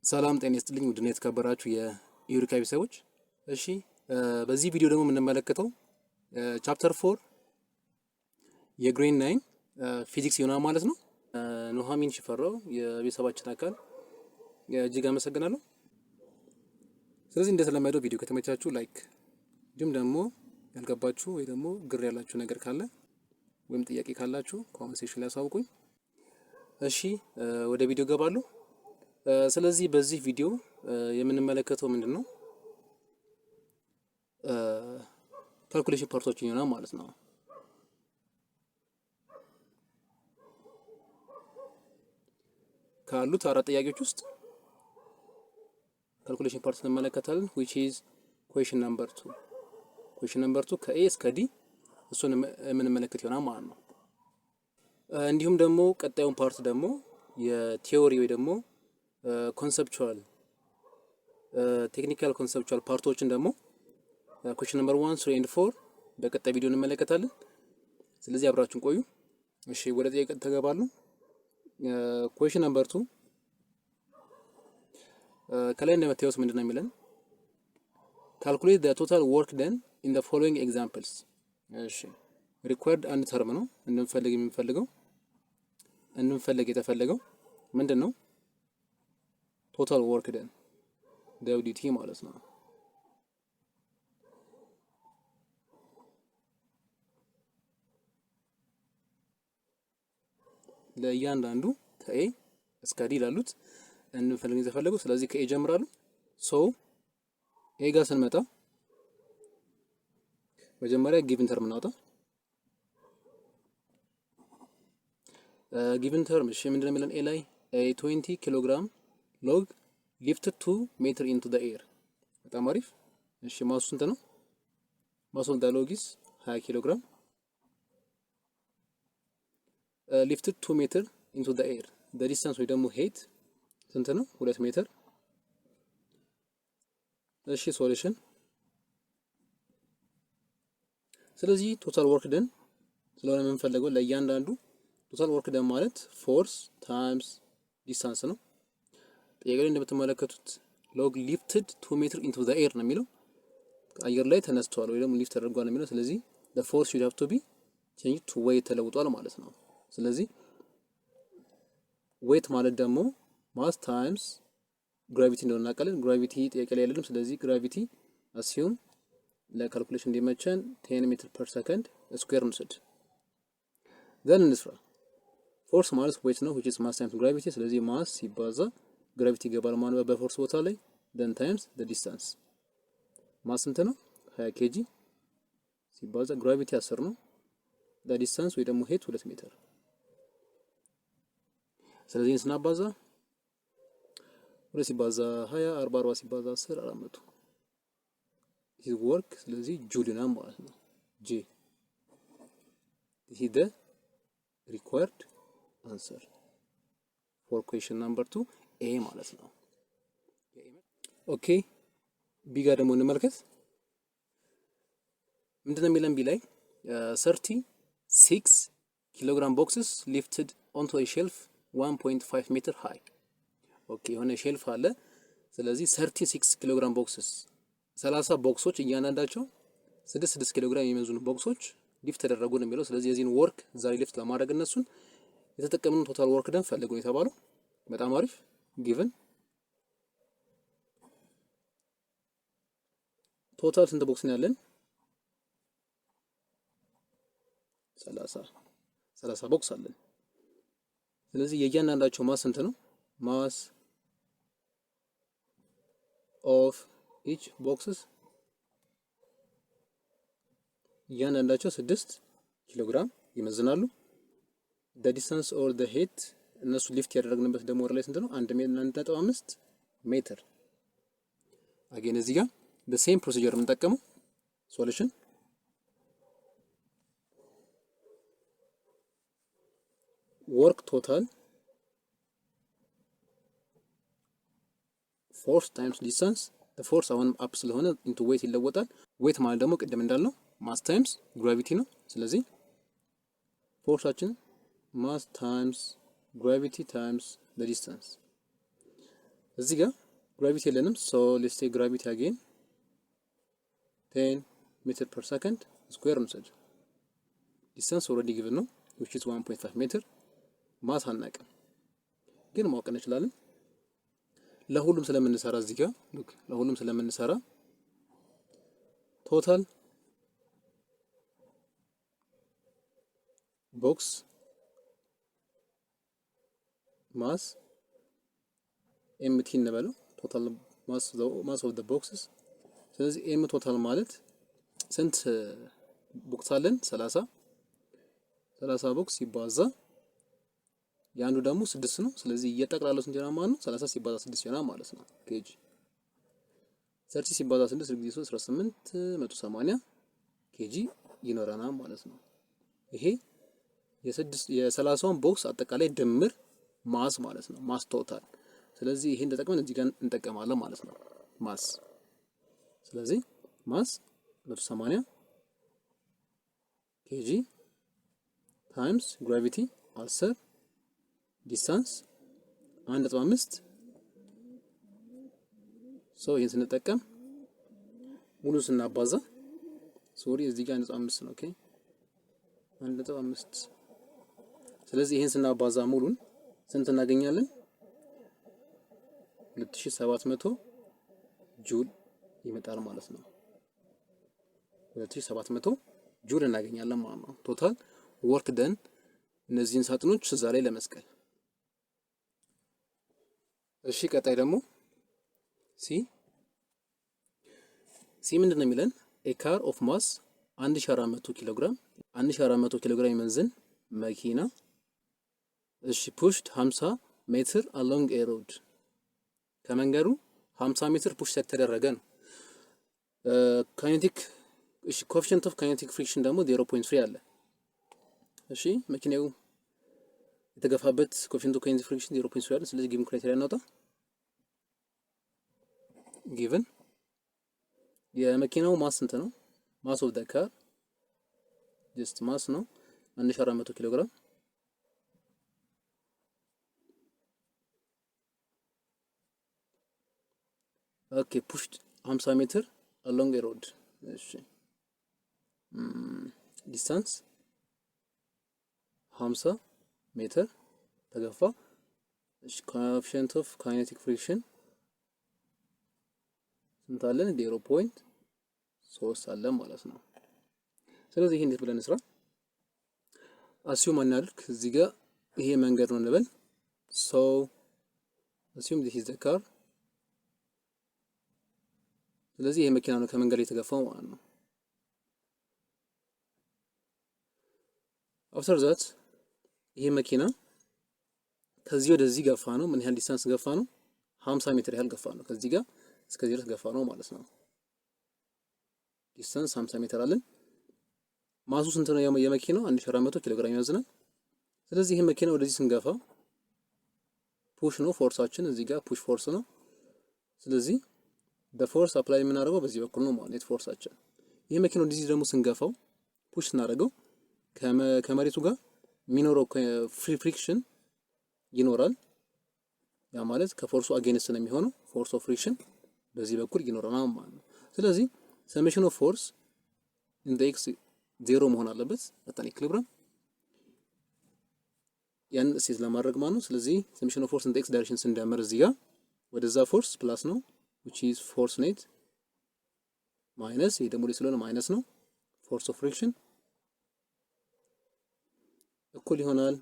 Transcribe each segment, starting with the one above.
ሰላም ጤና ይስጥልኝ ውድና የተከበራችሁ የዩሪካ ቤተሰቦች። እሺ በዚህ ቪዲዮ ደግሞ የምንመለከተው ቻፕተር 4 የግሬድ 9 ፊዚክስ ይሆናል ማለት ነው። ኑሐሚን ሽፈራው የቤተሰባችን አካል እጅግ አመሰግናለሁ። ስለዚህ እንደተለመደው ቪዲዮ ከተመቻችሁ ላይክ፣ እንዲሁም ደግሞ ያልገባችሁ ወይ ደግሞ ግር ያላችሁ ነገር ካለ ወይም ጥያቄ ካላችሁ ኮሜንት ሴክሽን ላይ አሳውቁኝ። እሺ ወደ ቪዲዮ ገባለሁ። ስለዚህ በዚህ ቪዲዮ የምንመለከተው ምንድነው ካልኩሌሽን ፓርቶችን ይሆናል ማለት ነው። ካሉት አራት ጥያቄዎች ውስጥ ካልኩሌሽን ፓርት እንመለከታለን which is question number 2 ከኤ እስከ ዲ እሱን የምንመለከት ይሆናል ማለት ነው። እንዲሁም ደግሞ ቀጣዩን ፓርት ደግሞ የቲዮሪ ወይ ደግሞ ኮንሰፕቹዋል ቴክኒካል ኮንሰፕቹዋል ፓርቶችን ደግሞ ኩዌሽን ነምበር 1 3 and 4 በቀጣይ ቪዲዮ እንመለከታለን። ስለዚህ አብራችሁን ቆዩ። እሺ ወደ ጥያቄ ተገባለሁ። ኩዌሽን ነምበር 2 ከላይ እንደምታዩት ምንድነው የሚለን calculate the total work done in the following examples። እሺ required አንድ ተርም ነው እንድንፈልግ የተፈለገው ምንድነው ቶታል ወርክ ደን WT ማለት ነው። ለእያንዳንዱ ከኤ እስከ ዲ ላሉት እንፈልግ የተፈለገው። ስለዚህ ከኤ ጀምራሉ። ሶ ኤ ጋር ስንመጣ መጀመሪያ ጊቭን ተርም እናውጣ። ጊቭን ተርም እሺ ምንድነው የሚለን ኤ ላይ 20 ኪሎ ግራም ሎግ lifted 2 ሜትር into the air። በጣም አሪፍ። እሺ ማሱ ስንት ነው? ማሱ ዳሎጊስ 20 ኪሎ ግራም lifted 2 ሜትር into the air the distance ወይ ደግሞ height ስንት ነው? 2 ሜትር። እሺ ሶሉሽን። ስለዚህ ቶታል ወርክ ደን ስለሆነ የምንፈልገው ለእያንዳንዱ ቶታል ወርክ ደን ማለት ፎርስ ታይምስ ዲስታንስ ነው። ጥያቄ ላይ እንደምትመለከቱት ሎግ ሊፍትድ 2 ሜትር ኢንቱ ዘ ኤር ነው የሚለው አየር ላይ ተነስተዋል ወይ ደግሞ ሊፍት ተደርጓል ነው የሚለው። ስለዚህ the force should have to be changed to weight ተለውጧል ማለት ነው። ስለዚህ weight ማለት ደግሞ mass times gravity እንደሆነ እናውቃለን። gravity ጥያቄ ላይ አይደለም። ስለዚህ gravity assume ለካልኩሌሽን እንዲመቸን 10 ሜትር ፐር ሰከንድ ስኩዌር እንውሰድ። then እንስራ። force ማለት weight ነው which is mass times gravity። ስለዚህ mass ሲባዛ ግራቪቲ ይገባል ማለት በፎርስ ቦታ ላይ then times the distance ማስ ስንት ነው? 20 kg ሲባዛ ግራቪቲ 10 ነው። the distance ወይ ደግሞ ሄት 2 ሜትር። ስለዚህ ስናባዛ 2 ሲባዛ 20 40 40 ሲባዛ 10 400 is work። ስለዚህ ጁል ነው ማለት ነው። j this is the required answer for question number 2 ኤ ማለት ነው። ኦኬ ቢ ጋር ደግሞ እንመልከት። ምንድነው የሚለን ቢ ላይ 36 ኪሎግራም ቦክስስ ሊፍትድ ኦንቶ ኤ ሼልፍ 1.5 ሜትር ሃይ። ኦኬ የሆነ ሼልፍ አለ። ስለዚህ 36 ኪሎግራም ቦክስስ 30 ቦክሶች እያንዳንዳቸው 6 ኪሎግራም የሚመዝኑ ቦክሶች ሊፍት ተደረጉ ነው የሚለው። ስለዚህ የዚህን ወርክ ዛሬ ሊፍት ለማድረግ እነሱን የተጠቀምነው ቶታል ወርክ ደን ፈልጉ ነው የተባለው። በጣም አሪፍ ጊቭን ቶታል ስንት ቦክስ ነው ያለን? 30 ቦክስ አለን። ስለዚህ የእያንዳንዳቸው ማስ ስንት ነው? ማስ ኦፍ ኢች ቦክስስ እያንዳንዳቸው 6 ኪሎ ግራም ይመዝናሉ። the distance or the height እነሱ ሊፍት ያደረግንበት ደግሞ ወር ላይ ስንት ነው? 1.5 ሜትር። አገን እዚህ ጋር the same procedure የምንጠቀመው ሶሉሽን work total force times distance the force አሁን አፕ ስለሆነ into weight ይለወጣል። weight ማለት ደግሞ ቅድም እንዳልነው mass times gravity ነው። ስለዚህ ፎርሳችን mass times gravity times the distance እዚህ ጋር ግራቪቲ የለንም። ሶ ሌትስ ቴክ ግራቪቲ አጌን 10 ሜትር ፐር ሰከንድ ስኩዌር እንውሰድ። ዲስታንስ ኦልሬዲ ጊቭን ነው which is 1.5 ሜትር። ማስ አናውቅም ግን ማወቅ እንችላለን ለሁሉም ስለምንሰራ እዚህ ጋር ለሁሉም ስለምንሰራ ቶታል ቦክስ ማስ ኤምቲ እንበለው ቶታል ማስ ኦፍ ዘ ቦክስስ። ስለዚህ ኤም ቶታል ማለት ስንት ቦክስ አለን? 30 ቦክስ ሲባዛ የአንዱ ደግሞ 6 ነው። ስለዚህ እየጠቅላላው ስንት ይሆናል ማለት ነው? 30 ሲባዛ 6 ይሆናል ማለት ነው። ኬጂ 30 ሲባዛ 6 ጊዜ 3 18 180 ኬጂ ይኖረናል ማለት ነው። ይሄ የ30ውን ቦክስ አጠቃላይ ድምር ማስ ማለት ነው። ማስ ቶታል። ስለዚህ ይሄን ተጠቅመን እዚህ ጋር እንጠቀማለን ማለት ነው። ማስ ስለዚህ ማስ 180 ኬጂ ታይምስ ግራቪቲ 10 ዲስታንስ 1.5 ሶ ይሄን ስንጠቀም ሙሉ ስናባዛ ሶሪ እዚህ ጋር 1.5 ነው። ኦኬ 1.5 ስለዚህ ይሄን ስናባዛ ሙሉን ስንት እናገኛለን? 2700 ጁል ይመጣል ማለት ነው። 2700 ጁል እናገኛለን ማለት ነው። ቶታል ወርክ ደን እነዚህን ሳጥኖች እዛ ላይ ለመስቀል። እሺ ቀጣይ ደግሞ ሲ ምንድን ነው የሚለን? ኤ ካር ኦፍ ማስ 1400 ኪሎ ግራም 1400 ኪሎ ግራም የሚመዝን መኪና እሺ ፑሽድ 50 ሜትር አሎንግ ኤ ሮድ ከመንገዱ 50 ሜትር ፑሽ ተደረገ ነው። ካይኔቲክ እሺ ኮኤፊሺየንት ኦፍ ካይኔቲክ ፍሪክሽን ደግሞ 0.3 አለ። እሺ መኪናው የተገፋበት ኮኤፊሺየንት ኦፍ ካይኔቲክ ፍሪክሽን 0.3 አለ። ስለዚህ ጊቭን ክራይቴሪያ እናውጣ። ጊቭን የመኪናው ማስ ስንት ነው? ማስ ኦፍ ዘ ካር ጀስት ማስ ነው 1400 ኪሎ ግራም ኦኬ ፑሽድ 50 ሜትር አሎንግ ኤ ሮድ እሺ ዲስታንስ 50 ሜትር ተገፋ እሺ ኮኤፊሺየንት ኦፍ ካይኔቲክ ፍሪክሽን ስንት አለን? 0.3 አለ ማለት ነው። ስለዚህ ይሄን እንዴት ብለን እንስራ? አሲዩም እናድርግ እዚህ ጋር ይሄ መንገድ ነው እንበል። ሶ አሲዩም this is the car ስለዚህ ይሄ መኪና ነው ከመንገድ ላይ የተገፋው ማለት ነው። አፍተር ዛት ይሄ መኪና ከዚህ ወደዚህ ገፋ ነው። ምን ያህል ዲስታንስ ገፋ ነው? 50 ሜትር ያህል ገፋ ነው። ከዚህ ጋር እስከዚህ ድረስ ገፋ ነው ማለት ነው። ዲስታንስ 50 ሜትር አለን። ማሱ ስንት ነው የመኪናው? 1400 ኪሎ ግራም ይመዝናል። ስለዚህ ይሄ መኪና ወደዚህ ስንገፋ ፑሽ ነው ፎርሳችን፣ እዚህ ጋር ፑሽ ፎርስ ነው። ስለዚህ በፎርስ አፕላይ የምናደርገው በዚህ በኩል ነው ማለት ፎርሳችን። ይሄ መኪና ወደዚህ ደግሞ ስንገፋው ፑሽ ስናደርገው ከመሬቱ ጋር የሚኖረው ፍሪክሽን ይኖራል። ያ ማለት ከፎርሱ አጌንስት ነው የሚሆነው። ፎርስ ኦፍ ፍሪክሽን በዚህ በኩል ይኖረናል ማለት ነው። ስለዚህ ሰሜሽን ኦፍ ፎርስ ኢን ዘ ኤክስ 0 መሆን አለበት አጣን ኢኩሊብሪየም ያን ሴት ለማድረግ ማለት ነው። ስለዚህ ሰሜሽን ኦፍ ፎርስ ኢን ዘ ኤክስ ዳይሬክሽን ስንደምር እዚህ ጋር ወደዛ ፎርስ ፕላስ ነው which is force net minus ይሄ ደግሞ ስለሆነ ማይነስ ነው force of friction እኩል ይሆናል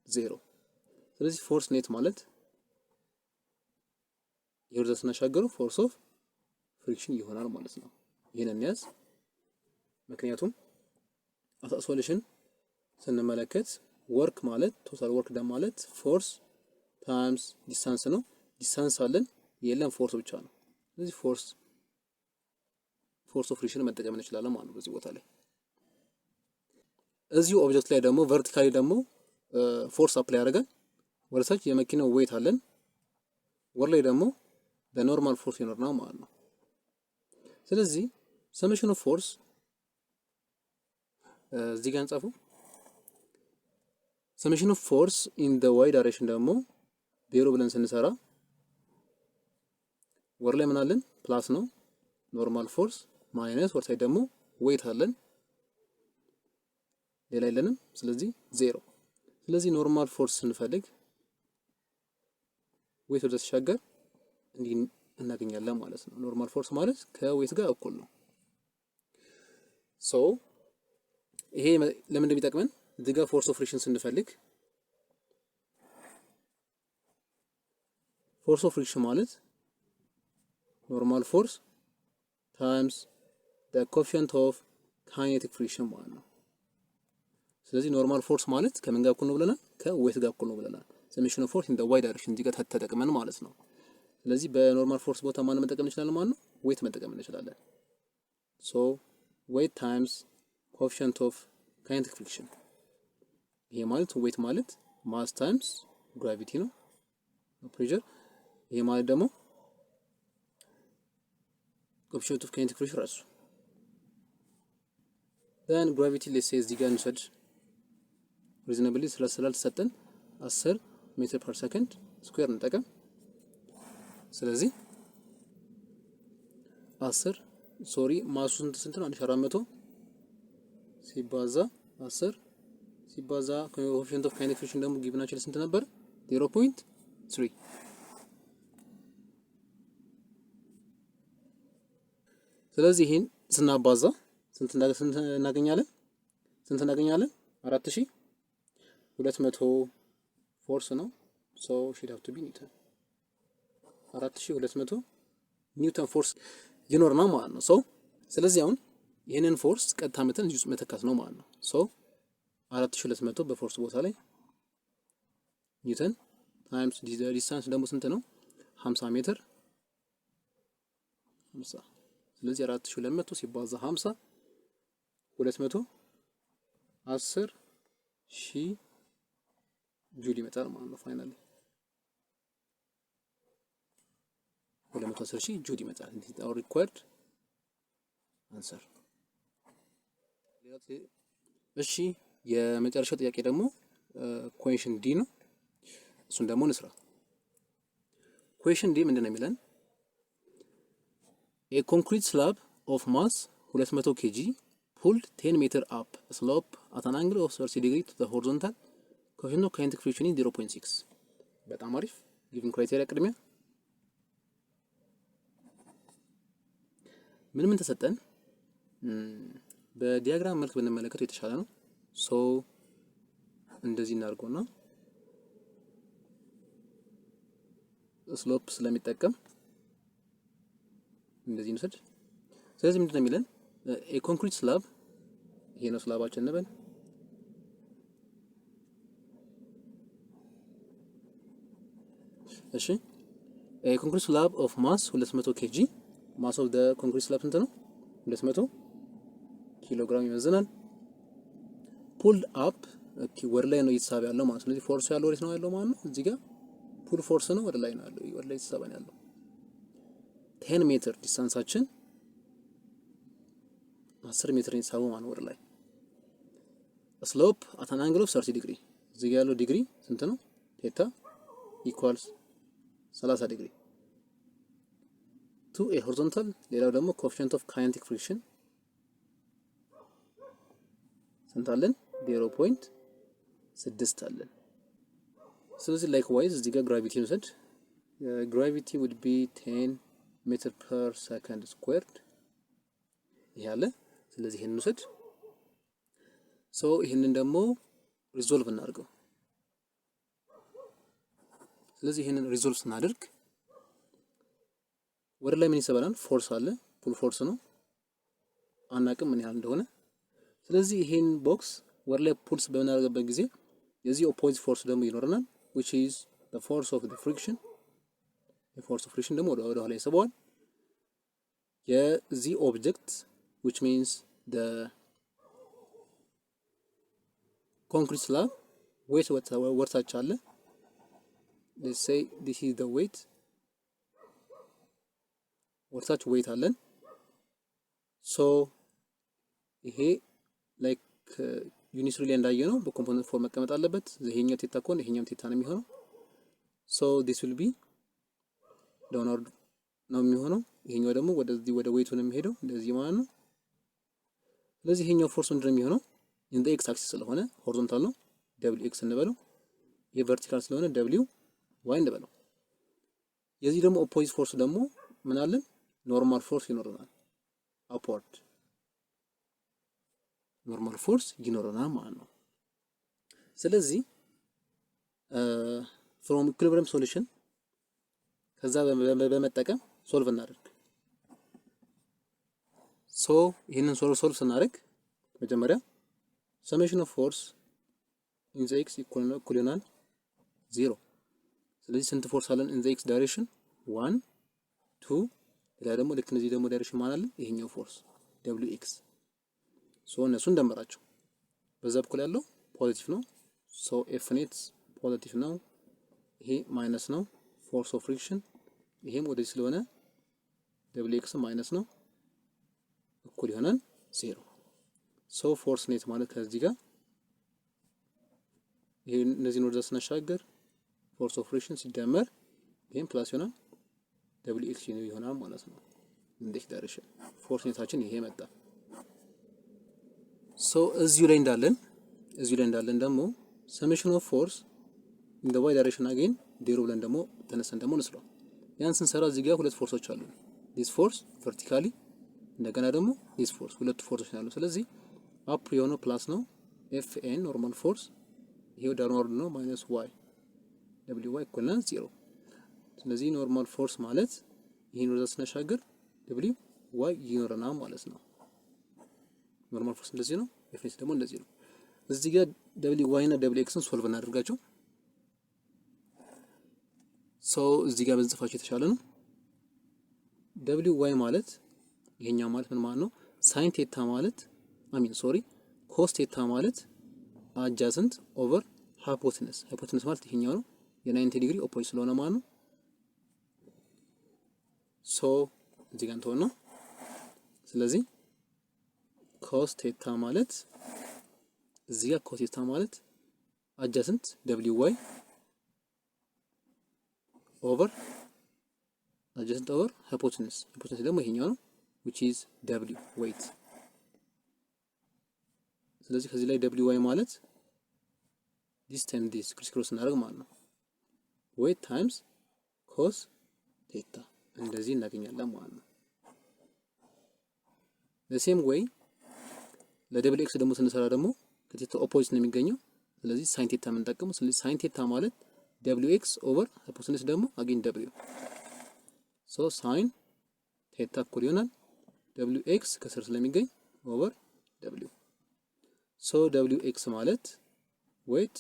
0። ስለዚህ force net ማለት የወርዘ ስናሻገሩ force of friction ይሆናል ማለት ነው። ይሄንን እንያዝ። ምክንያቱም አሳ ሶሉሽን ስንመለከት ወርክ ማለት ቶታል ወርክ ደም ማለት ፎርስ ታይምስ ዲስታንስ ነው። ዲስታንስ አለን የለም ፎርስ ብቻ ነው። ስለዚህ ፎርስ ኦፍ ፍሪክሽን መጠቀም እንችላለን ማለት ነው። በዚህ ቦታ ላይ እዚሁ ኦብጀክት ላይ ደግሞ ቨርቲካሊ ደግሞ ፎርስ አፕላይ ያደርጋል። ወደ ታች የመኪናው ዌይት አለን፣ ወር ላይ ደግሞ በኖርማል ፎርስ ይኖርናል ማለት ነው። ስለዚህ ሰሜሽን ኦፍ ፎርስ እዚህ ጋር እንጻፉ። ሰሜሽን ኦፍ ፎርስ ኢን ዘ ዋይ ዳይሬክሽን ደግሞ ዜሮ ብለን ስንሰራ ወር ላይ ምን አለን? ፕላስ ነው ኖርማል ፎርስ ማይነስ ወር ሳይድ ደግሞ ዌት አለን። ሌላ የለንም። ስለዚህ 0። ስለዚህ ኖርማል ፎርስ ስንፈልግ ዌት ወደ ተሻገር እንዲህ እናገኛለን ማለት ነው። ኖርማል ፎርስ ማለት ከዌት ጋር እኩል ነው። ሶ ይሄ ለምን እንደሚጠቅመን እዚህ ጋር ፎርስ ኦፍ ፍሪክሽን ስንፈልግ ፎርስ ኦፍ ፍሪክሽን ማለት ኖርማል ፎርስ ታይምስ the coefficient of kinetic friction ማለት ነው። ስለዚህ ኖርማል ፎርስ ማለት ከምን ጋር እኩል ነው ብለናል? ከዌት ጋር እኩል ነው ብለናል። ሰሜሽን ኦፍ ፎርስ ኢን ዘ ዋይ ዳይሬክሽን እዚህ ጋር ተጠቅመን ማለት ነው። ስለዚህ በኖርማል ፎርስ ቦታ ማን መጠቀም እንችላለን ማለት ነው? ዌት መጠቀም እንችላለን። ሶ ዌት ታይምስ ኮኤፊሺየንት ኦፍ ካይኔቲክ ፍሪክሽን። ይሄ ማለት ዌት ማለት ማስ ታይምስ ግራቪቲ ነው ፕሬሸር። ይሄ ማለት ደግሞ ኮኤፊሺየንት ኦፍ ካይኔቲክ ፍሪክሽን ራሱ then gravity let's say እዚህ ጋር እንውሰድ reasonably ስላልተሰጠን 10 ሜትር ፐር ሰከንድ ስኩዌር እንጠቀም። ስለዚህ 10 ማሱ ስንት ነው? 1400 ሲባዛ 10 ሲባዛ ኮኤፊሺየንት ኦፍ ካይኔቲክ ፍሪክሽን ደግሞ ጊቭናችን ስንት ነበር? 0.3። ስለዚህ ይሄን ስናባዛ ስንት እናገኛለን? 4200 ፎርስ ነው። ሶ should have to be ኒውተን 4200 ኒውተን ፎርስ ይኖርና ማለት ነው። ሶ ስለዚህ አሁን ይሄንን ፎርስ ቀጥታ መተን እዚህ ውስጥ መተካት ነው ማለት ነው። ሶ 4200 በፎርስ ቦታ ላይ ኒውተን ታይምስ ዲስታንስ ደግሞ ስንት ነው? 50 ሜትር 50። ስለዚህ 4200 ሲባዛ 50 210 ሺህ ጁል ይመጣል ማለት ነው። ፋይናሊ 210 ሺህ ጁል ይመጣል። this is our required answer። እሺ የመጨረሻው ጥያቄ ደግሞ ኩዌሽን ዲ ነው። እሱን ደግሞ እንስራ። ኩዌሽን ዲ ምንድነው የሚለን? a concrete slab of mass 200 kg pulled 10 meter up slope at an angle of 30 degree to the horizontal coefficient of kinetic friction is 0.6። በጣም አሪፍ given criteria ቅድሚያ ምን ተሰጠን? በዲያግራም መልክ ብንመለከተው የተሻለ ነው። ሶ እንደዚህ እናድርገውና ስሎፕ ስለሚጠቀም እንደዚህ እንውሰድ። ስለዚህ ምንድነው የሚለን? a concrete slab ይሄ ነው ስላባችን እንበል። እሺ a concrete slab of mass 200 kg mass of the concrete slab ስንት ነው? 200 ኪሎ ግራም ይመዝናል። pulled up ወደ ላይ ነው እየተሳበ ያለው ማለት ነው። ስለዚህ ፎርስ ያለው ወዴት ነው ያለው ማለት ነው? እዚህ ጋር ፑል ፎርስ ነው ወደ ላይ ነው ያለው፣ ወደ ላይ እየተሳበ ነው ያለው። 10 ሜትር ዲስታንሳችን 10 ሜትር የተሳበው ማለት ወደ ላይ። ስሎፕ አት አን አንግል ኦፍ 30 ዲግሪ እዚህ ጋር ያለው ዲግሪ ስንት ነው? ቴታ ኢኳልስ 30 ዲግሪ ቱ ኤ ሆሪዞንታል። ሌላው ደግሞ ኮኤፊሺየንት ኦፍ ካይኔቲክ ፍሪክሽን ስንት አለን? 0.6 አለን። ስለዚህ ላይክዋይዝ እዚህ ጋር ግራቪቲ እንውሰድ። ግራቪቲ would be 10 ሜትር ፐር ሰከንድ ስኩዌርድ ይሄ አለ። ስለዚህ ይሄን እንውሰድ። ሶ ይሄንን ደግሞ ሪዞልቭ እናድርገው። ስለዚህ ይሄንን ሪዞልቭ ስናደርግ ወደ ላይ ምን ይሰበናል? ፎርስ አለ። ፑል ፎርስ ነው። አናቅም ምን ያህል እንደሆነ። ስለዚህ ይሄን ቦክስ ወደ ላይ ፑልስ በምናደርግበት ጊዜ የዚህ ኦፖዚት ፎርስ ደግሞ ይኖረናል which is the force of the friction። የፎርስ ኦፍ ፍሪክሽን ደግሞ ወደ ኋላ ይስበዋል። የዚህ ኦብጀክት which means the concrete slab weight ወርታች አለ። let's say this is the weight ወርታች weight አለን። so ይሄ ላይክ ዩኒትሪ ላይ እንዳየ ነው በኮምፖነንት ፎርም መቀመጥ አለበት። ይሄኛው ቴታ ከሆነ ይሄኛው ቴታ ነው የሚሆነው። so this will be downward ነው የሚሆነው። ይሄኛው ደግሞ ወደዚህ ወደ ዌይቱ ነው የሚሄደው እንደዚህ ማለት ነው። ስለዚህ ይሄኛው ፎርስ ምንድን ነው የሚሆነው? ኢን ዘ ኤክስ አክሲስ ስለሆነ ሆሪዞንታል ነው ደብሊው ኤክስ እንበለው። ይሄ ቨርቲካል ስለሆነ ደብሊው ዋይ እንበለው። የዚህ ደግሞ ኦፖዚት ፎርስ ደግሞ ምን አለን? ኖርማል ፎርስ ይኖረናል። አፕዋርድ ኖርማል ፎርስ ይኖረናል ማለት ነው። ስለዚህ ፍሮም ኢኩሊብሪየም ሶሉሽን ከዛ በመጠቀም ሶልቭ እናደርግ። ሶ ይሄንን ሶልቭ ስናደርግ መጀመሪያ ሰሜሽን ኦፍ ፎርስ ኢን ዘ ኤክስ ኢኩል ይሆናል 0። ስለዚህ ስንት ፎርስ አለን ኢን ዘ ኤክስ ዳይሬክሽን? 1 2። ሌላ ደግሞ ልክ እነዚህ ደግሞ ዳይሬክሽን ማለት አለ ይሄኛው ፎርስ ደብሊው ኤክስ። ሶ እነሱን እንደምራቸው። በዛ በኩል ያለው ፖዚቲቭ ነው። ሶ ኤፍ ኔት ፖዚቲቭ ነው። ይሄ ማይነስ ነው ፎርስ ኦፍ ፍሪክሽን። ይሄም ወደዚህ ስለሆነ ደብሊው ኤክስ ማይነስ ነው እኩል ይሆናል 0። ሶ ፎርስ ኔት ማለት ከዚህ ጋር ይሄ እነዚህን ወደዛ ስናሻገር ፎርስ ኦፍ ፍሪክሽን ሲደመር ይሄም ፕላስ ይሆናል ደብሊው ኤክስ ይሆናል ማለት ነው። እንዴት ዳይሬክሽን ፎርስ ኔታችን ይሄ መጣ። ሶ እዚሁ ላይ እንዳለን ደግሞ ሰሜሽን ኦፍ ፎርስ ኢን ዘ ዋይ ዳይሬክሽን አገኝ ዜሮ ብለን ደግሞ ተነስተን ደግሞ እንስራው። ያን ስንሰራ እዚህ ጋር ሁለት ፎርሶች አሉ። ዲስ ፎርስ ቨርቲካሊ እንደገና ደግሞ ዲስ ፎርስ ሁለት ፎርሶች አሉ። ስለዚህ አፕ የሆነው ፕላስ ነው ኤፍ ኤን ኖርማል ፎርስ፣ ይሄው ዳውንዋርድ ነው ማይነስ ዋይ ደብሊው ዋይ ኢኩዋል 0። ስለዚህ ኖርማል ፎርስ ማለት ይሄን ወደዛ ስናሻገር ደብሊው ዋይ ይኖረናል ማለት ነው። ኖርማል ፎርስ እንደዚህ ነው፣ ኤፍ ኤን ደግሞ እንደዚህ ነው። እዚህ ጋር ደብሊው ዋይ እና ደብሊው ኤክስን ሶልቭ እናደርጋቸው። ሶ እዚህ ጋር በንጽፋቸው የተሻለ ነው። ደብሊው ዋይ ማለት ይሄኛው ማለት ምን ማለት ነው? ሳይን ቴታ ማለት ኮስ ቴታ ማለት አጃሰንት ኦቨር ሃይፖቴነስ። ሃይፖቴነስ ማለት ይሄኛው ነው የ90 ዲግሪ ኦፖዚት ስለሆነ ማለት ነው። ሶ እዚህ ጋር እንተው ነው። ስለዚህ ኮስ ቴታ ማለት እዚህ ጋር ኮስ ቴታ ማለት አጃሰንት ደብሊው ዋይ ኦቨር አጀሰንት ኦቨር ሃይፖቴነስ። ሃይፖቴነስ ደግሞ ይሄኛው ነው which is w weight። ስለዚህ ከዚህ ላይ w y ማለት this time this ክሪስ እናደርግ ማለት ነው weight times cos theta እንደዚህ እናገኛለን ማለት ነው። the same way ለደብል ኤክስ ደግሞ ስንሰራ ደግሞ ከቴታ ኦፖዚት ነው የሚገኘው። ስለዚህ ሳይን ቴታ የምንጠቀመው። ስለዚህ ሳይን ቴታ ማለት ደብሊው ኤክስ ኦቨር ሃይፖቴነስ ደግሞ አገኝ ደብሊው። ሶ ሳይን ቴታ እኩል ይሆናል ደብሊው ኤክስ ከስር ስለሚገኝ ኦቨር ደብሊው። ሶ ደብሊው ኤክስ ማለት ዌይት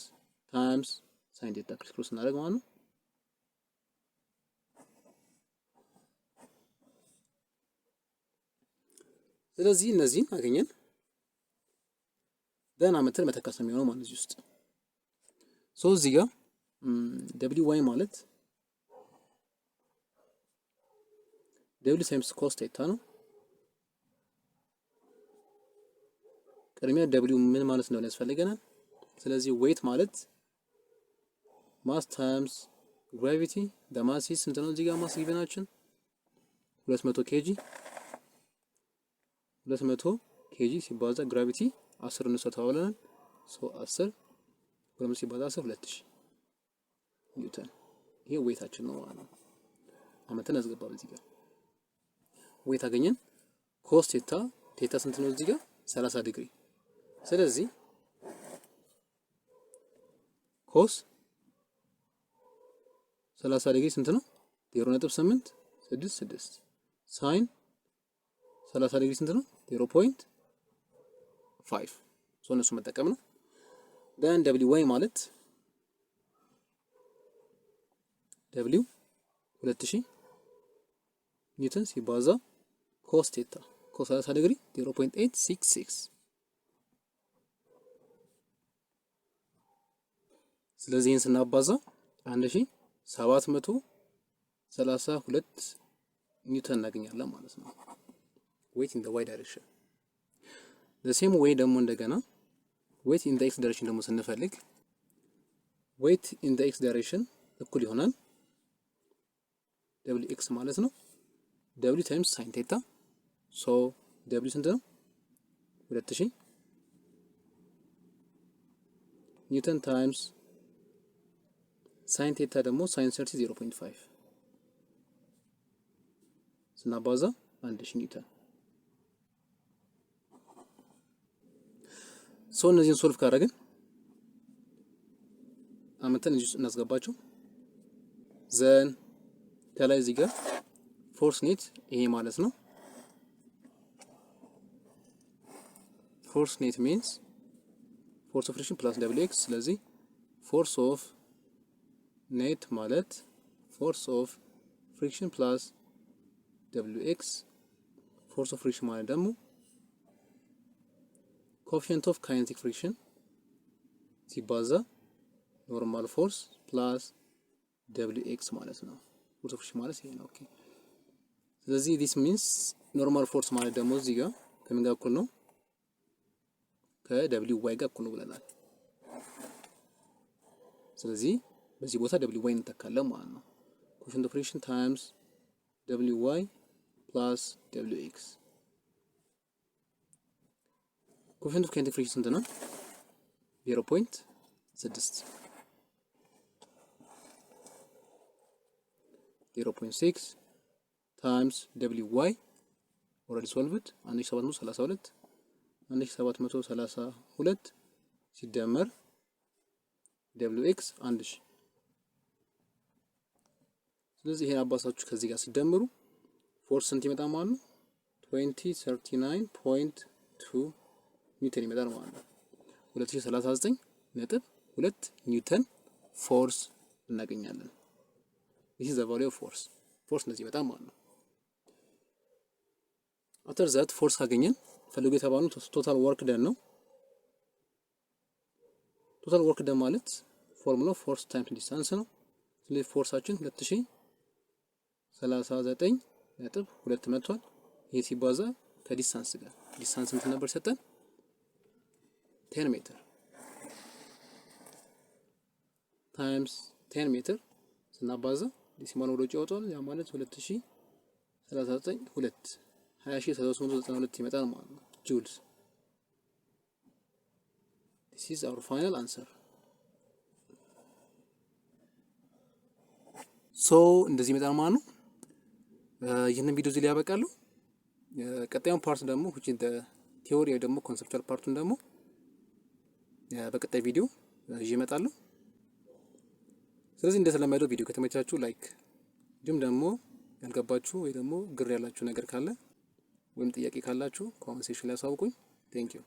ታይምስ ሳይን ቴታ ክሪስ እናደርግ ማለት ነው። ስለዚህ እነዚህን አገኘን። ደህና መተን መተካት ነው የሚሆነው ማለት እዚህ ውስጥ። ሶ እዚህ ጋር ደብሊው ዋይ ማለት ደብሊው ታይምስ ኮስ ቴታ ነው። ቅድሚያ ደብሊው ምን ማለት እንደሆነ ያስፈልገናል። ስለዚህ ዌይት ማለት ማስ ታይምስ ግራቪቲ ማስ ስንት ነው? እዚህ ጋር ማስ ጊቨናችን 200 ኬጂ 200 ኬጂ ሲባዛ ግራቪቲ 10 እንሰጣው ብለናል። ሶ 10 ወይም ሲባዛ 10 2000 ኒውተን። ይሄ ዌይታችን ነው ማለት ነው። አመተን አስገባ በዚህ ጋር ዌይት አገኘን። ኮስ ቴታ ስንት ነው? እዚህ ጋር 30 ዲግሪ። ስለዚህ ኮስ 30 ዲግሪ ስንት ነው? 0.866 ሳይን 30 ዲግሪ ስንት ነው? 0.5 ሶ እነሱ መጠቀም ነው። ደን ደብሊው ዋይ ማለት ደብሊው 2000 ኒውተን ሲባዛ ኮስ ቴታ ኮስ 30 ዲግሪ 0.866 ስለዚህ ይሄን ስናባዛ 1732 ኒውተን እናገኛለን ማለት ነው። weight in the y direction the same way ደግሞ እንደገና weight in the x direction ደግሞ ስንፈልግ weight in the x direction እኩል ይሆናል ደብሊው ኤክስ ማለት ነው ደብሊው ታይምስ ሳይን ቴታ ሶ ደብሊው ስንት ነው? 2000 ኒውተን ታይምስ ሳይን ቴታ ደግሞ ሳይን 30 0.5 ስናባዛ 1000 ኒውተን። ሶ እነዚህን ሶልቭ ካደረግን አመተን እዚህ እናስገባቸው። ዘን ከላይ እዚህ ጋር ፎርስ ኔት ይሄ ማለት ነው። ፎርስ ኔት ሚንስ ፎርስ ኦፍ ፍሪክሽን ፕላስ ደብል ኤክስ። ስለዚህ ፎርስ ኦፍ ኔት ማለት ፎርስ ኦፍ ፍሪክሽን ፕላስ ደብሊው ኤክስ። ፎርስ ኦፍ ፍሪክሽን ማለት ደግሞ ኮኤፊሽንት ኦፍ ካይኔቲክ ፍሪክሽን ሲባዛ ኖርማል ፎርስ ፕላስ ደብሊው ኤክስ ማለት ነው። ፎርስ ኦፍ ፍሪክሽን ማለት ይሄ ነው። ኦኬ ስለዚህ ዲስ ሚንስ ኖርማል ፎርስ ማለት ደግሞ እዚህ ጋር ከምን ጋር እኩል ነው? ከደብሊው ዋይ ጋር እኩል ነው ብለናል። ስለዚህ በዚህ ቦታ ደብሊው ዋይ እንተካለን ማለት ነው። ኮኤፊሽንት ኦፍ ፍሪክሽን ታይምስ ደብሊው ዋይ ፕላስ ደብሊው ኤክስ። ኮኤፊሽንት ኦፍ ካይኔቲክ ፍሪክሽን ስንት ነው? 0.6 0.6 ታይምስ ደብሊው ዋይ ኦልሬዲ ሶልቭድ 1732 ሲደመር ደብሊው ኤክስ 1000። ስለዚህ ይሄን አባሳችሁ ከዚህ ጋር ሲደምሩ ፎርስ ስንት ይመጣ ማለት ነው? 2039.2 ኒውተን ይመጣል ማለት ነው። 2039.2 ኒውተን ፎርስ እናገኛለን። this is the value of force እንደዚህ ይመጣል ማለት ነው። after that ፎርስ ካገኘን ፈልጉ የተባለው ቶታል ወርክ ደን ነው። ቶታል ወርክ ደን ማለት ፎርሙላው ፎርስ ታይምስ ዲስታንስ ነው። ስለዚህ ፎርሳችን 2039.2 መጥቷል። ይሄ ሲባዛ ከዲስታንስ ጋር ዲስታንስ ስንት ነበር ሰጠን? 10 ሜትር ታይምስ 10 ሜትር ስናባዛ ዲሲማል ወደ ውጭ ያወጣል። ያ ማለት 2039.2 ይመጣል ማለት ነው ጁልስ። this is our final answer። ሶ እንደዚህ ይመጣል ማለት ነው። ይህንን ቪዲዮ እዚህ ላይ ያበቃለሁ። ቀጣዩን ፓርት ደግሞ which is the theory ወይ ደግሞ ኮንሰፕቹዋል ፓርቱን ደግሞ በቀጣይ ቪዲዮ ይዤ እመጣለሁ። ስለዚህ እንደተለመደው ቪዲዮ ከተመቻችሁ ላይክ፣ እንዲሁም ደግሞ ያልገባችሁ ወይ ደግሞ ግር ያላችሁ ነገር ካለ ወይም ጥያቄ ካላችሁ ኮሜንት ሴክሽን ላይ አሳውቁኝ። ቴንክ ዩ